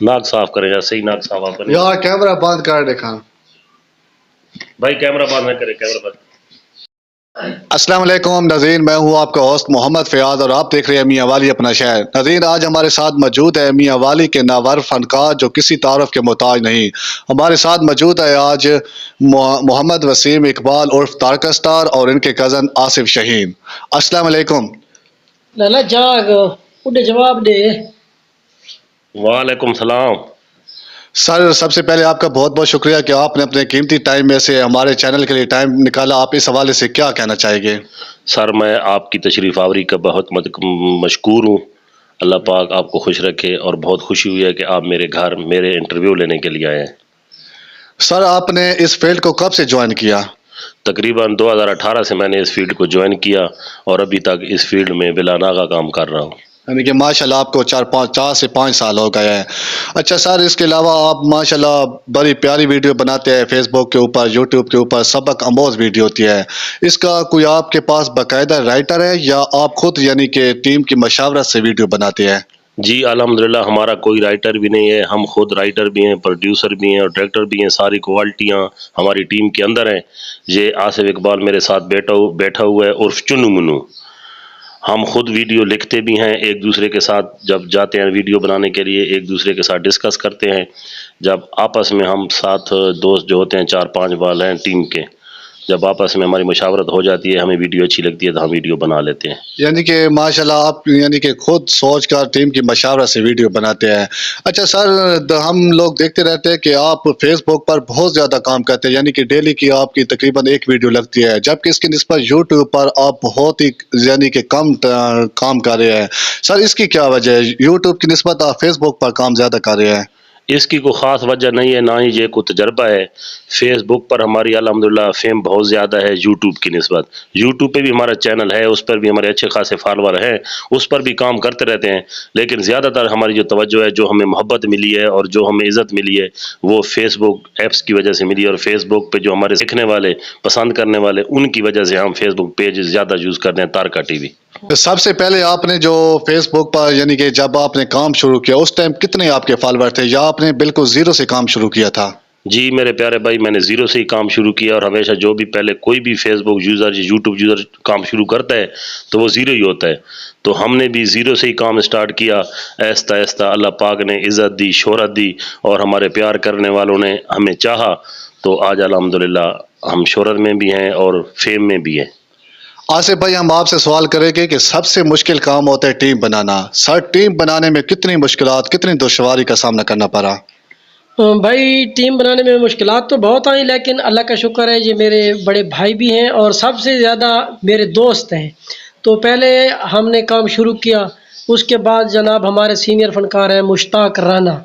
नाक साफ करें या सही नाक साफ आप यार कैमरा बंद कर देखा। भाई कैमरा बंद ना करे, कैमरा बंद। अस्सलाम वालेकुम नाज़रीन, मैं हूँ आपका होस्ट मोहम्मद फ़याज़ और आप देख रहे हैं मियाँ वाली अपना शहर। नाज़रीन, आज हमारे साथ मौजूद है मियाँ वाली के नावर फ़नकार जो किसी तारुफ के मोहताज नहीं। हमारे साथ मौजूद है आज मोहम्मद वसीम इकबाल उर्फ तारका स्टार और इनके कज़न आसिफ शहीन। अस्सलाम वालेकुम। लाला जाग उड़े जवाब दे। वालेकुम सलाम। सर, सबसे पहले आपका बहुत बहुत शुक्रिया कि आपने अपने कीमती टाइम में से हमारे चैनल के लिए टाइम निकाला। आप इस हवाले से क्या कहना चाहेंगे? सर, मैं आपकी तशरीफ़ आवरी का बहुत मशकूर हूँ। अल्लाह पाक आपको खुश रखे और बहुत खुशी हुई है कि आप मेरे घर मेरे इंटरव्यू लेने के लिए आए हैं। सर, आपने इस फील्ड को कब से ज्वाइन किया? तकरीबन 2018 से मैंने इस फील्ड को ज्वाइन किया और अभी तक इस फील्ड में बिला नागा काम कर रहा हूँ। यानी कि माशाल्लाह आपको 4 से 5 साल हो गए हैं। अच्छा सर, इसके अलावा आप माशाल्लाह बड़ी प्यारी वीडियो बनाते हैं, फेसबुक के ऊपर, यूट्यूब के ऊपर सबक आमोज़ वीडियो होती है। इसका कोई आपके पास बाकायदा राइटर है या आप खुद यानी कि टीम की मशावरत से वीडियो बनाते हैं? जी अल्हम्दुलिल्लाह, हमारा कोई राइटर भी नहीं है, हम खुद राइटर भी हैं, प्रोड्यूसर भी हैं और डायरेक्टर भी हैं। सारी क्वालिटियाँ हमारी टीम के अंदर हैं। ये आसिफ इकबाल मेरे साथ बैठा हुआ है उर्फ चुन्नू मुन्नू। हम खुद वीडियो लिखते भी हैं, एक दूसरे के साथ जब जाते हैं वीडियो बनाने के लिए एक दूसरे के साथ डिस्कस करते हैं। जब आपस में हम साथ दोस्त जो होते हैं 4-5 वाले हैं टीम के, जब आपस में हमारी मशावरत हो जाती है, हमें वीडियो अच्छी लगती है तो हम वीडियो बना लेते हैं। यानी कि माशाल्लाह आप यानी कि खुद सोच कर टीम की मशावरत से वीडियो बनाते हैं। अच्छा सर, हम लोग देखते रहते हैं कि आप फेसबुक पर बहुत ज़्यादा काम करते हैं, यानी कि डेली की आपकी तकरीबन एक वीडियो लगती है, जबकि इसकी निस्बत यूट्यूब पर आप बहुत ही यानी कि कम काम कर रहे हैं। सर, इसकी क्या वजह है? यूट्यूब की निस्बत आप फेसबुक पर काम ज़्यादा कर रहे हैं। इसकी कोई ख़ास वजह नहीं है, ना ही ये कोई तजर्बा है। फेसबुक पर हमारी अल्हम्दुलिल्लाह फेम बहुत ज़्यादा है यूट्यूब की निस्बत। यूट्यूब पे भी हमारा चैनल है, उस पर भी हमारे अच्छे खासे फॉलोवर हैं, उस पर भी काम करते रहते हैं। लेकिन ज़्यादातर हमारी जो तवज्जो है, जो हमें मोहब्बत मिली है और जो हमें इज़्ज़त मिली है, वो फेसबुक ऐप्स की वजह से मिली है। और फेसबुक पे जो हमारे देखने वाले, पसंद करने वाले, उनकी वजह से हम फेसबुक पेज ज़्यादा यूज़ करते हैं, तारका टीवी। सबसे पहले आपने जो फेसबुक पर यानी कि जब आपने काम शुरू किया उस टाइम कितने आपके फॉलोअर थे या आपने बिल्कुल ज़ीरो से काम शुरू किया था? जी मेरे प्यारे भाई, मैंने ज़ीरो से ही काम शुरू किया और हमेशा जो भी पहले कोई भी फेसबुक यूज़र या यूट्यूब यूज़र काम शुरू करता है तो वो ज़ीरो ही होता है। तो हमने भी ज़ीरो से ही काम स्टार्ट किया। आहिस्ता आहिस्ता अल्लाह पाक ने इज़्ज़त दी, शोहरत दी और हमारे प्यार करने वालों ने हमें चाहा, तो आज अल्हम्दुलिल्लाह हम शोहरत में भी हैं और फेम में भी हैं। आसिफ भाई, हम आपसे सवाल करेंगे कि सबसे मुश्किल काम होता है टीम बनाना। सर, टीम बनाने में कितनी मुश्किलात, कितनी दुश्वारी का सामना करना पड़ा? भाई टीम बनाने में मुश्किलात तो बहुत आई, लेकिन अल्लाह का शुक्र है ये मेरे बड़े भाई भी हैं और सबसे ज़्यादा मेरे दोस्त हैं। तो पहले हमने काम शुरू किया, उसके बाद जनाब हमारे सीनियर फनकार हैं मुश्ताक राना,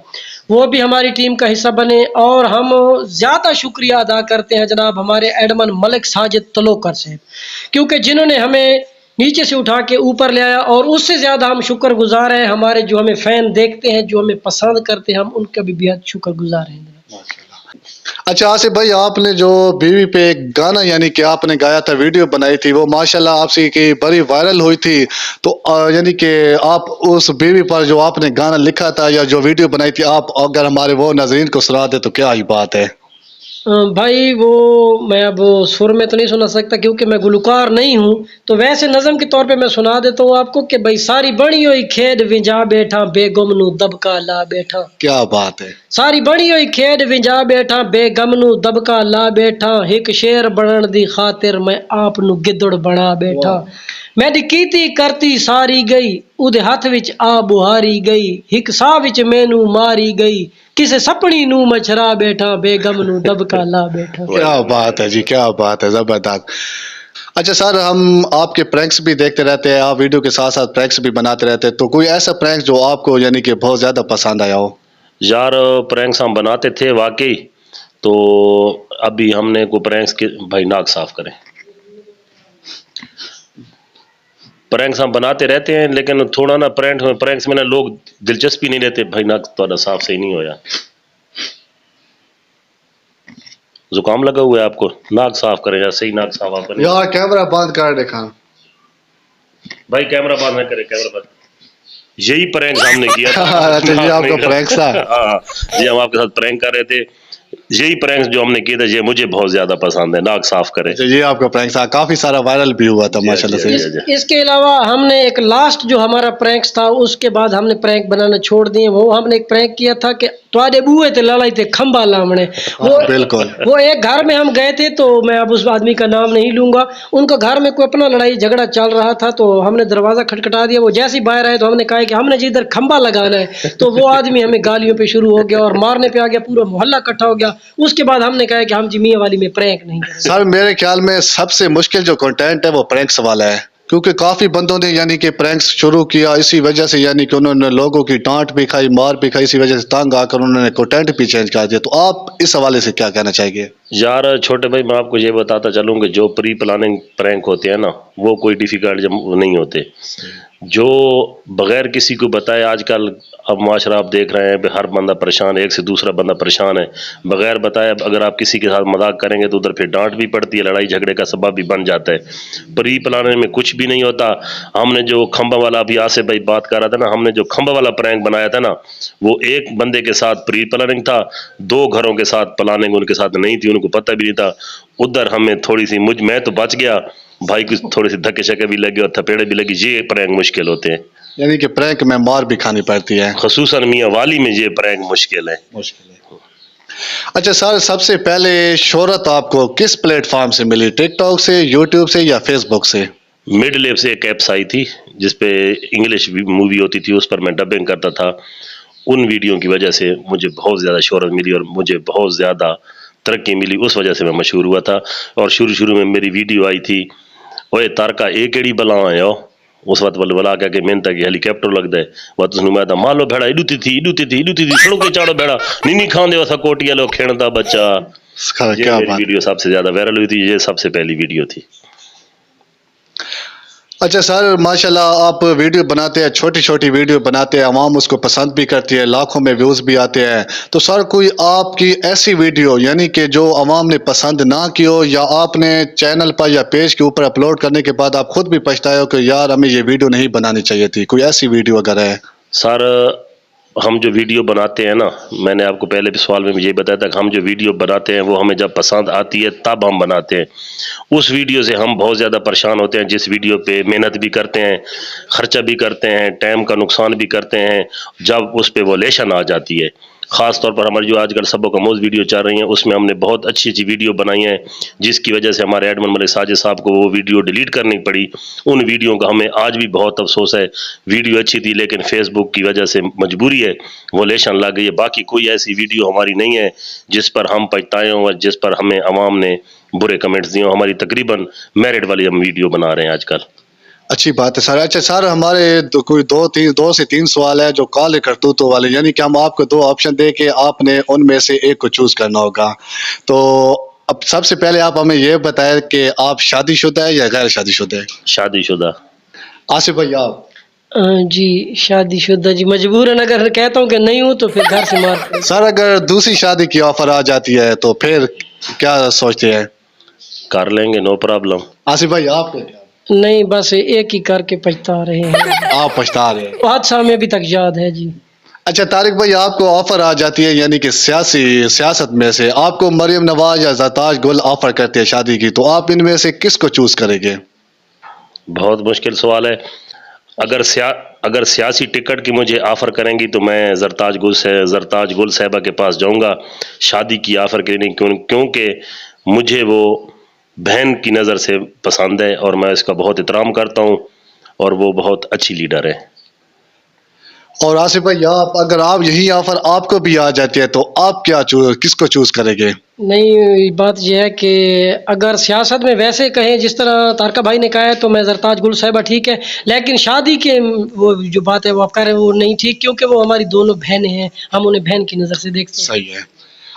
वो भी हमारी टीम का हिस्सा बने। और हम ज़्यादा शुक्रिया अदा करते हैं जनाब हमारे एडमन मलिक साजिद तलोकर से, क्योंकि जिन्होंने हमें नीचे से उठा के ऊपर ले आया। और उससे ज़्यादा हम शुक्रगुजार हैं, हमारे जो हमें फ़ैन देखते हैं, जो हमें पसंद करते हैं, हम उनका भी बेहद शुक्रगुजार हैं। अच्छा आसिफ भाई, आपने जो बीवी पे एक गाना यानी कि आपने गाया था, वीडियो बनाई थी, वो माशाल्लाह आपसे की बड़ी वायरल हुई थी। तो यानी कि आप उस बीवी पर जो आपने गाना लिखा था या जो वीडियो बनाई थी, आप अगर हमारे वो नाज़रीन को सुना दे तो क्या ही बात है। भाई वो मैं अब सुर में तो नहीं सुना सकता क्योंकि मैं गुलकार नहीं हूँ, तो वैसे नज़म के तौर पे मैं सुना देता हूँ आपको कि भाई सारी बनी हुई खेद विंजा बैठा बेगम नू दबका ला बैठा। क्या बात है। सारी बनी हुई खेद विंजा बैठा बेगम नू दबका ला बैठा, एक शेर बनन दी खातिर मैं आप नू गिदड़ बना बैठा। मैंने कीती करती सारी गई उदे हाथ विच आ बुहारी गई, हिक साह विच मैनू मारी गई, किसे सपनी नू मछरा बैठा बेगम नू दबका ला बैठा। क्या बात है जी, क्या बात है, जबरदस्त। अच्छा सर, हम आपके प्रैंक्स भी देखते रहते हैं, आप वीडियो के साथ साथ प्रैंक्स भी बनाते रहते हैं, तो कोई ऐसा प्रैंक जो आपको यानी कि बहुत ज़्यादा पसंद आया हो? यार प्रैंक्स हम बनाते थे वाकई, तो अभी हमने को प्रैंक्स के भाई नाक साफ करें। प्रैंक्स हम बनाते रहते हैं लेकिन थोड़ा ना प्रैंक्स में ना लोग दिलचस्पी नहीं लेते। भाई नाक थोड़ा साफ सही नहीं होया, जुकाम लगा हुआ है आपको, नाक साफ करें या सही नाक साफ आप करें। यार कैमरा बंद कर देखा। भाई कैमरा बंद ना करे, कैमरा बंद। यही प्रैंक हमने किया था। अच्छा, ये आपका prank था? हाँ, ये हम आपके साथ प्रैंक कर रहे थे। यही प्रैंक जो हमने किए थे ये मुझे बहुत ज्यादा पसंद है, नाक साफ करे। अच्छा, ये आपका प्रैंक था, काफी सारा वायरल भी हुआ था जी, माशाल्लाह जी, से। जी। इसके अलावा हमने एक लास्ट जो हमारा प्रैंक्स था उसके बाद हमने प्रैंक बनाना छोड़ दिए। वो हमने एक प्रैंक किया था कि तुआडे बूहे ते लड़ाई थे खंबा लामने। वो बिल्कुल। वो एक घर में हम गए थे, तो मैं अब उस आदमी का नाम नहीं लूंगा। उनका घर में कोई अपना लड़ाई झगड़ा चल रहा था, तो हमने दरवाजा खटखटा दिया। वो जैसे ही बाहर आए तो हमने कहा कि हमने जिधर खंबा लगाना है, तो वो आदमी हमें गालियों पे शुरू हो गया और मारने पे आ गया, पूरा मोहल्ला इकट्ठा हो गया। उसके बाद हमने कहा कि हम जी मियां वाली में प्रैंक नहीं करेंगे। सर मेरे ख्याल में सबसे मुश्किल जो कंटेंट है वो प्रैंक्स वाला है, क्योंकि काफी बंदों ने यानी कि प्रैंक्स शुरू किया, इसी वजह से यानी कि उन्होंने लोगों की डांट भी खाई, मार भी खाई, इसी वजह से तंग आकर उन्होंने कंटेंट भी चेंज कर दिया। तो आप इस हवाले से क्या कहना चाहेंगे? यार छोटे भाई, मैं आपको ये बताता चलूँ कि जो प्री प्लानिंग प्रैंक होते हैं ना, वो कोई डिफिकल्ट नहीं होते। जो बगैर किसी को बताए, आजकल अब माशरा आप देख रहे हैं कि हर बंदा परेशान है, एक से दूसरा बंदा परेशान है। बगैर बताए अगर आप किसी के साथ मजाक करेंगे तो उधर फिर डांट भी पड़ती है, लड़ाई झगड़े का सबब भी बन जाता है। प्री प्लानिंग में कुछ भी नहीं होता। हमने जो खंबा वाला, अभी आसिफ भाई बात कर रहा था ना, हमने जो खंबा वाला प्रैंक बनाया था ना, वो एक बंदे के साथ प्री प्लानिंग था, दो घरों के साथ प्लानिंग उनके साथ नहीं थी, उनको पता भी नहीं था। उधर हमें थोड़ी सी मैं तो बच गया, भाई को थोड़ी सी धक्के शके भी लगे और थपेड़े भी लगी। ये प्रैंक मुश्किल होते हैं, यानी कि प्रैंक में मार भी खानी पड़ती है। खसूसन मियाँ वाली में ये प्रैंक मुश्किल है। अच्छा सर, सबसे पहले शोहरत आपको किस प्लेटफॉर्म से मिली? टिकटॉक से, यूट्यूब से या फेसबुक से? मिड लेव से एक ऐप्स आई थी जिसपे इंग्लिश मूवी होती थी, उस पर मैं डबिंग करता था। उन वीडियो की वजह से मुझे बहुत ज़्यादा शोहरत मिली और मुझे बहुत ज़्यादा तरक्की मिली, उस वजह से मैं मशहूर हुआ था। और शुरू में मेरी वीडियो आई थी, ओए तारका ए केड़ी बला आयो, उस वक्त बला क्या कि मेहनत की हेलीकॉप्टर लगता है वह तुम मैं था मान लो भेड़ा इडूती थी सड़ों के चाड़ो भेड़ा नीनी खांदे वसा कोटिया लो खेणदा बच्चा। ये क्या मेरी बात। वीडियो सबसे ज्यादा वायरल हुई थी, ये सबसे पहली वीडियो थी। अच्छा सर, माशाल्लाह आप वीडियो बनाते हैं, छोटी छोटी वीडियो बनाते हैं, आवाम उसको पसंद भी करती है, लाखों में व्यूज़ भी आते हैं। तो सर कोई आपकी ऐसी वीडियो यानी कि जो आवाम ने पसंद ना की हो, या आपने चैनल पर या पेज के ऊपर अपलोड करने के बाद आप खुद भी पछताए हो कि यार हमें ये वीडियो नहीं बनानी चाहिए थी, कोई ऐसी वीडियो अगर है? सर हम जो वीडियो बनाते हैं ना, मैंने आपको पहले भी सवाल में यही बताया था कि हम जो वीडियो बनाते हैं वो हमें जब पसंद आती है तब हम बनाते हैं। उस वीडियो से हम बहुत ज़्यादा परेशान होते हैं, जिस वीडियो पे मेहनत भी करते हैं, खर्चा भी करते हैं, टाइम का नुकसान भी करते हैं, जब उस पे वोलेशन आ जाती है। ख़ास तौर पर हमारी जो आजकल सबों का मोज वीडियो चल रही हैं, उसमें हमने बहुत अच्छी अच्छी वीडियो बनाई हैं, जिसकी वजह से हमारे एडमिन मलिक साजिद साहब को वो वीडियो डिलीट करनी पड़ी। उन वीडियो का हमें आज भी बहुत अफसोस है। वीडियो अच्छी थी लेकिन फेसबुक की वजह से मजबूरी है, वोलेशन लग गई है। बाकी कोई ऐसी वीडियो हमारी नहीं है जिस पर हम पछताए हों और जिस पर हमें अवाम ने बुरे कमेंट्स दिए हों। हमारी तकरीबन मेरिट वाली हम वीडियो बना रहे हैं आजकल। अच्छी बात है सर। अच्छा सर, हमारे कोई दो से तीन सवाल है जो काले करतूतों वाले, यानी कि हम आपको दो ऑप्शन दे के आपने उनमें से एक को चूज करना होगा। तो अब सबसे पहले आप हमें ये बताएं कि आप शादीशुदा है या गैर शादीशुदा है? शादीशुदा। आसिफ भाई आप? जी शादीशुदा जी, मजबूरन अगर कहता हूँ कि नहीं हूँ तो फिर घर से मार। सर अगर दूसरी शादी की ऑफर आ जाती है तो फिर क्या सोचते हैं? कर लेंगे, नो प्रॉब्लम। आसिफ भाई आपको क्या? नहीं, बस एक ही करके पछता रहे हैं। आप पछता रहे हैं? हादसा हमें अभी तक याद है जी। अच्छा तारिक भाई, आपको ऑफर आ जाती है यानी कि सियासत में से आपको मरियम नवाज या ज़रताज गुल ऑफर करते हैं शादी की, तो आप इनमें से किसको चूज करेंगे? बहुत मुश्किल सवाल है। अगर सियासी टिकट की मुझे ऑफ़र करेंगी तो मैं ज़रताज गुल साहिबा के पास जाऊंगा, शादी की ऑफ़र के लिए नहीं, क्योंकि मुझे वो बहन की नज़र से पसंद है और मैं इसका बहुत एहतराम करता हूँ और वो बहुत अच्छी लीडर है। और आसिफ भाई आप, अगर आप यही ऑफर आपको भी आ जाती है तो आप किसको चूज करेंगे? नहीं, बात यह है कि अगर सियासत में वैसे कहें जिस तरह तारका भाई ने कहा है तो मैं ज़रताज गुल साहिबा ठीक है, लेकिन शादी के वो जो बात है वो आप कह रहे हैं वो नहीं ठीक, क्योंकि वो हमारी दोनों बहनें हैं, हम उन्हें बहन की नज़र से देखते हैं। सही है।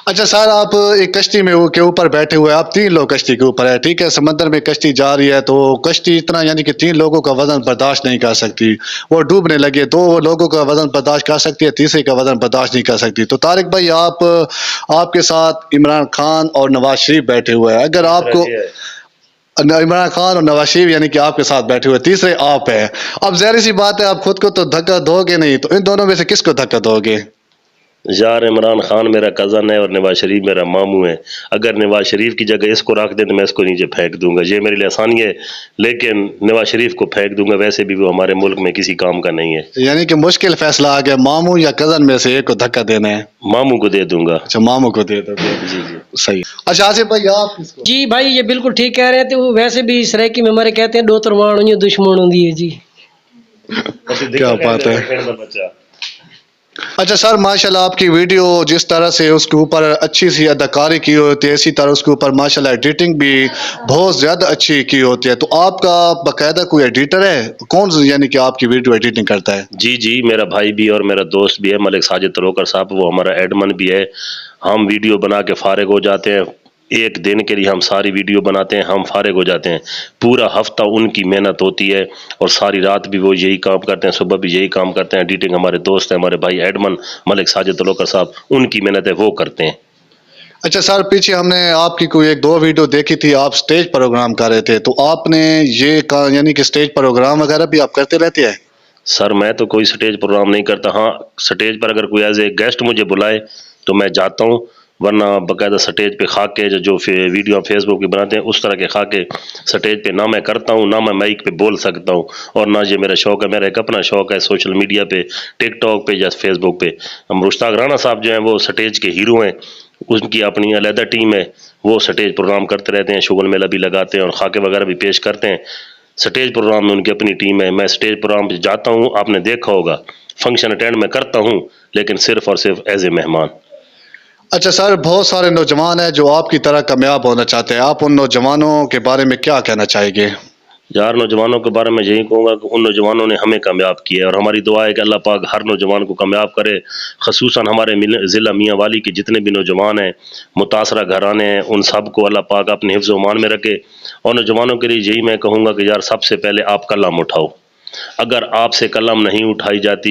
अच्छा सर, आप एक कश्ती में के ऊपर बैठे हुए, आप तीन लोग कश्ती के ऊपर है, ठीक है, समंदर में कश्ती जा रही है, तो कश्ती इतना यानी कि तीन लोगों का वजन बर्दाश्त नहीं कर सकती, वो डूबने लगे। दो लोगों का वजन बर्दाश्त कर सकती है, तीसरे का वजन बर्दाश्त नहीं कर सकती। तो तारिक भाई आपके साथ इमरान खान और नवाज शरीफ बैठे हुए हैं, इमरान खान और नवाज शरीफ यानी कि आपके साथ बैठे हुए, तीसरे आप हैं। अब ज़ाहिर सी बात है आप खुद को तो धक्का दोगे नहीं, तो इन दोनों में से किसको धक्का दोगे? यार इमरान खान मेरा कज़न है और नवाज शरीफ मेरा मामू है। अगर नवाज शरीफ की जगह इसको रख दें तो मैं इसको नीचे फेंक दूंगा, ये मेरे लिए आसानी है, लेकिन नवाज शरीफ को फेंक दूंगा, वैसे भी वो हमारे मुल्क में किसी काम का नहीं है। यानी कि मुश्किल फैसला आ गया, मामू या कज़न में से एक को धक्का देना है। मामू को दे दूंगा। अच्छा, मामू को दे दोगे। जी जी। सही। अच्छा आसिफ भाई आप किसको? जी भाई ये बिल्कुल ठीक कह रहे थे, वो वैसे भी सराइकी में हमारे कहते हैं दो तरवान हुई दुश्मन होती है जी। क्या बात है। अच्छा सर, माशाल्लाह आपकी वीडियो जिस तरह से उसके ऊपर अच्छी सी अदाकारी की होती है, इसी तरह उसके ऊपर माशाल्लाह एडिटिंग भी बहुत ज़्यादा अच्छी की होती है। तो आपका बाकायदा कोई एडिटर है? कौन यानी कि आपकी वीडियो एडिटिंग करता है? जी जी, मेरा भाई भी और मेरा दोस्त भी है मलिक साजिद तलोकर साहब, वो हमारा एडमन भी है। हम वीडियो बना के फारिग हो जाते हैं, एक दिन के लिए हम सारी वीडियो बनाते हैं, हम फारिग हो जाते हैं। पूरा हफ्ता उनकी मेहनत होती है और सारी रात भी वो यही काम करते हैं, सुबह भी यही काम करते हैं। एडिटिंग हमारे दोस्त हैं, हमारे भाई एडमन मलिक साजिद तलोकर साहब, उनकी मेहनत है, वो करते हैं। अच्छा सर, पीछे हमने आपकी कोई एक दो वीडियो देखी थी, आप स्टेज प्रोग्राम कर रहे थे, तो आपने ये कहा यानी कि स्टेज प्रोग्राम वगैरह भी आप करते रहते हैं? सर मैं तो कोई स्टेज प्रोग्राम नहीं करता। हाँ, स्टेज पर अगर कोई एज ए गेस्ट मुझे बुलाए तो मैं जाता हूँ, वरना बाकायदा स्टेज पे खा के जो वीडियो हम फेसबुक पे बनाते हैं उस तरह के खा के स्टेज पे ना मैं करता हूँ, ना मैं माइक पे बोल सकता हूँ, और ना ये मेरा शौक है। मेरा एक अपना शौक है सोशल मीडिया पे, टिकटॉक पे या फेसबुक पे। हम मुश्ताक राना साहब जो हैं वो स्टेज के हीरो हैं, उनकी अपनी अलहदा टीम है, वो स्टेज प्रोग्राम करते रहते हैं, शुगल मेला भी लगाते हैं और खाके वगैरह भी पेश करते हैं। स्टेज प्रोग्राम में उनकी अपनी टीम है। मैं स्टेज प्रोग्राम पे जाता हूँ, आपने देखा होगा, फंक्शन अटेंड मैं करता हूँ, लेकिन सिर्फ और सिर्फ एज ए मेहमान। अच्छा सर, बहुत सारे नौजवान हैं जो आपकी तरह कामयाब होना चाहते हैं, आप उन नौजवानों के बारे में क्या कहना चाहेंगे? यार नौजवानों के बारे में यही कहूँगा कि उन नौजवानों ने हमें कामयाब किया है और हमारी दुआ है कि अल्लाह पाक हर नौजवान को कामयाब करे। खसूसन हमारे ज़िला मियाँ वाली के जितने भी नौजवान हैं, मुतासरा घराने हैं, उन सब को अल्लाह पाक अपने हिफ्ज़ व मान में रखे। और नौजवानों के लिए यही मैं कहूँगा कि यार सबसे पहले आप कलम उठाओ। अगर आपसे कलम नहीं उठाई जाती,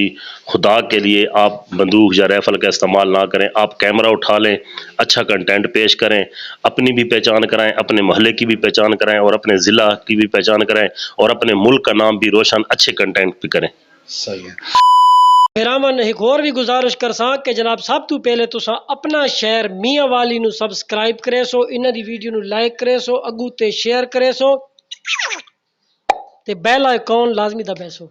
खुदा के लिए आप बंदूक या राइफल का इस्तेमाल ना करें, आप कैमरा उठा लें, अच्छा कंटेंट पेश करें, अपनी भी पहचान कराएं, अपने मोहल्ले की भी पहचान कराएं और अपने ज़िला की भी पहचान कराएं और अपने मुल्क का नाम भी रोशन अच्छे कंटेंट पे करें। सही है। फिर अमन एक और भी गुजारिश कर सा कि जनाब सब तो पहले तुसा अपना शहर मियाँ वाली नू सब्सक्राइब करे सो, इन्हां दी वीडियो नू लाइक करे सो, अगू ते शेयर करे सो, ते बेल आइकॉन लाजमी दबाए सो।